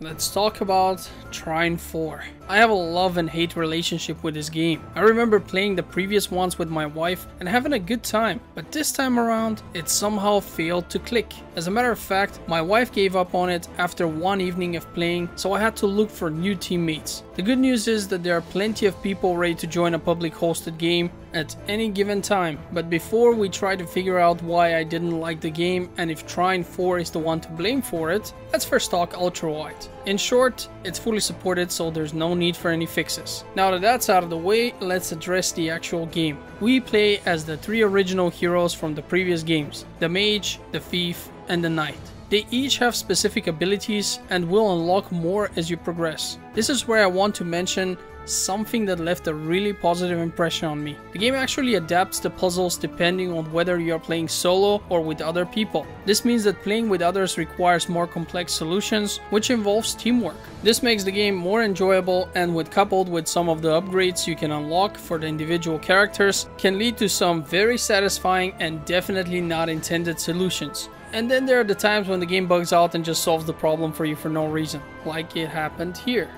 Let's talk about Trine 4. I have a love and hate relationship with this game. I remember playing the previous ones with my wife and having a good time, but this time around it somehow failed to click. As a matter of fact, my wife gave up on it after one evening of playing, so I had to look for new teammates. The good news is that there are plenty of people ready to join a public hosted game at any given time, but before we try to figure out why I didn't like the game and if Trine 4 is the one to blame for it, let's first talk Ultrawide. In short, it's fully supported, so there's no need for any fixes. Now that that's out of the way, let's address the actual game. We play as the three original heroes from the previous games: the mage, the thief, and the knight. They each have specific abilities and will unlock more as you progress. This is where I want to mention something that left a really positive impression on me. The game actually adapts the puzzles depending on whether you are playing solo or with other people. This means that playing with others requires more complex solutions, which involves teamwork. This makes the game more enjoyable, and when coupled with some of the upgrades you can unlock for the individual characters, can lead to some very satisfying and definitely not intended solutions. And then there are the times when the game bugs out and just solves the problem for you for no reason, like it happened here.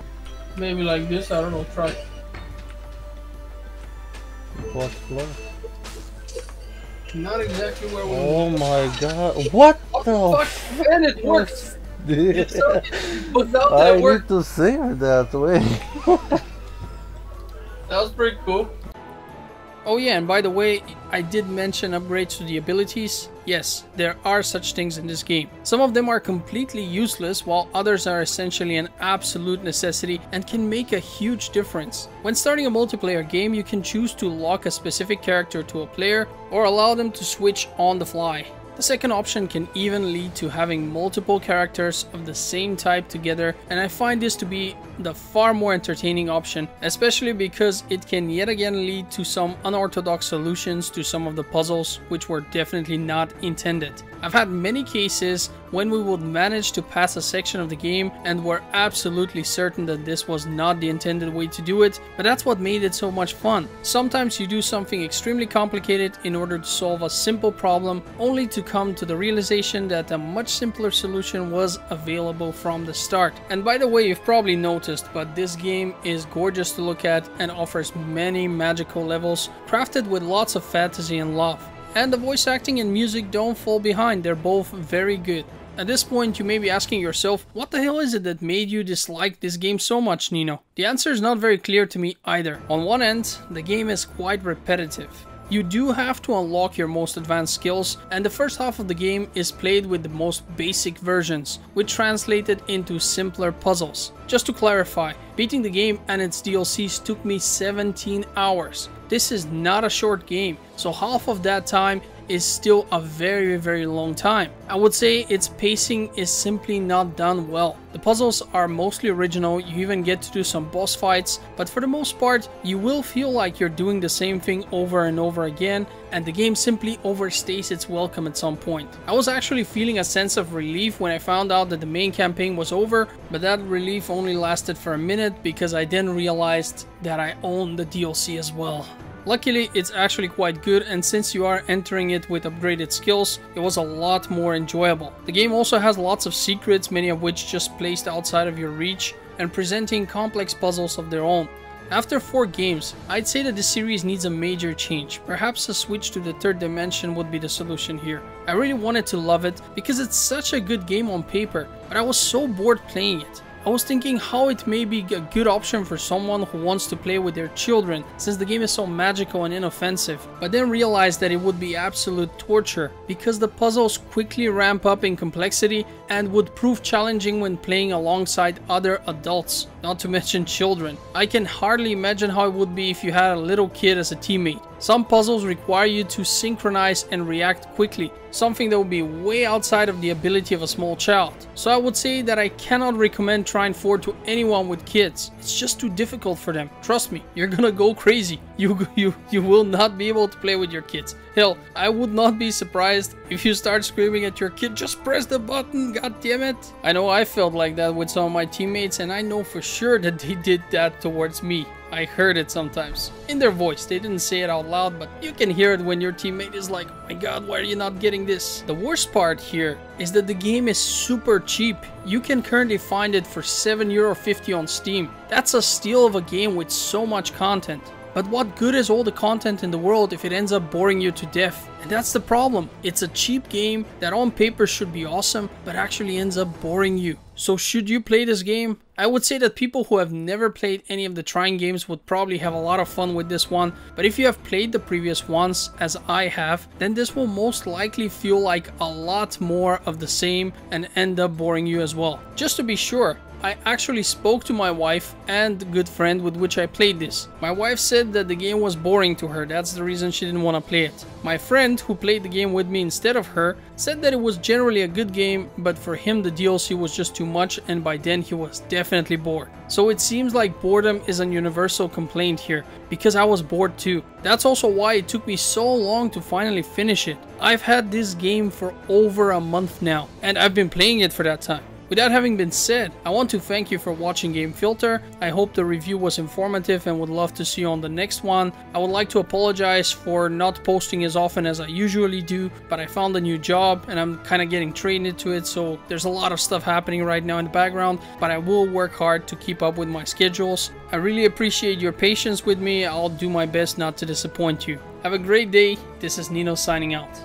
Maybe like this, I don't know, try. What floor? Not exactly where we Oh my god, what the fuck, man, it worked! I need to save that way. That was pretty cool. Oh yeah, and by the way, I did mention upgrades to the abilities. Yes, there are such things in this game. Some of them are completely useless, while others are essentially an absolute necessity and can make a huge difference. When starting a multiplayer game, you can choose to lock a specific character to a player or allow them to switch on the fly. The second option can even lead to having multiple characters of the same type together, and I find this to be the far more entertaining option, especially because it can yet again lead to some unorthodox solutions to some of the puzzles which were definitely not intended. I've had many cases when we would manage to pass a section of the game and were absolutely certain that this was not the intended way to do it, but that's what made it so much fun. Sometimes you do something extremely complicated in order to solve a simple problem, only to come to the realization that a much simpler solution was available from the start. And by the way, you've probably noticed, but this game is gorgeous to look at and offers many magical levels crafted with lots of fantasy and love. And the voice acting and music don't fall behind, they're both very good. At this point you may be asking yourself, what the hell is it that made you dislike this game so much, Nino? The answer is not very clear to me either. On one end, the game is quite repetitive. You do have to unlock your most advanced skills, and the first half of the game is played with the most basic versions, which translated into simpler puzzles. Just to clarify, beating the game and its DLCs took me 17 hours. This is not a short game, so half of that time is still a very long time. I would say its pacing is simply not done well. The puzzles are mostly original, you even get to do some boss fights, but for the most part you will feel like you're doing the same thing over and over again, and the game simply overstays its welcome at some point. I was actually feeling a sense of relief when I found out that the main campaign was over, but that relief only lasted for a minute because I then realized that I owned the DLC as well. Luckily, it's actually quite good, and since you are entering it with upgraded skills, it was a lot more enjoyable. The game also has lots of secrets, many of which just placed outside of your reach and presenting complex puzzles of their own. After 4 games, I'd say that this series needs a major change. Perhaps a switch to the third dimension would be the solution here. I really wanted to love it because it's such a good game on paper, but I was so bored playing it. I was thinking how it may be a good option for someone who wants to play with their children, since the game is so magical and inoffensive, but then realized that it would be absolute torture because the puzzles quickly ramp up in complexity and would prove challenging when playing alongside other adults, not to mention children. I can hardly imagine how it would be if you had a little kid as a teammate. Some puzzles require you to synchronize and react quickly, something that would be way outside of the ability of a small child. So I would say that I cannot recommend Trine 4 to anyone with kids. It's just too difficult for them. Trust me, you're gonna go crazy. you will not be able to play with your kids. Hell, I would not be surprised if you start screaming at your kid, just press the button, god damn it. I know I felt like that with some of my teammates, and I know for sure that they did that towards me. I heard it sometimes. In their voice. They didn't say it out loud, but you can hear it when your teammate is like, oh my god, why are you not getting this? The worst part here is that the game is super cheap. You can currently find it for €7.50 on Steam. That's a steal of a game with so much content. But what good is all the content in the world if it ends up boring you to death? And that's the problem. It's a cheap game that on paper should be awesome, but actually ends up boring you. So should you play this game? I would say that people who have never played any of the Trine games would probably have a lot of fun with this one. But if you have played the previous ones, as I have, then this will most likely feel like a lot more of the same and end up boring you as well. Just to be sure, I actually spoke to my wife and the good friend with which I played this. My wife said that the game was boring to her, that's the reason she didn't want to play it. My friend, who played the game with me instead of her, said that it was generally a good game, but for him the DLC was just too much, and by then he was definitely bored. So it seems like boredom is a universal complaint here, because I was bored too. That's also why it took me so long to finally finish it. I've had this game for over a month now, and I've been playing it for that time. With that having been said, I want to thank you for watching Game Filter. I hope the review was informative and would love to see you on the next one. I would like to apologize for not posting as often as I usually do, but I found a new job and I'm kind of getting trained into it, so there's a lot of stuff happening right now in the background, but I will work hard to keep up with my schedules. I really appreciate your patience with me. I'll do my best not to disappoint you. Have a great day. This is Nino signing out.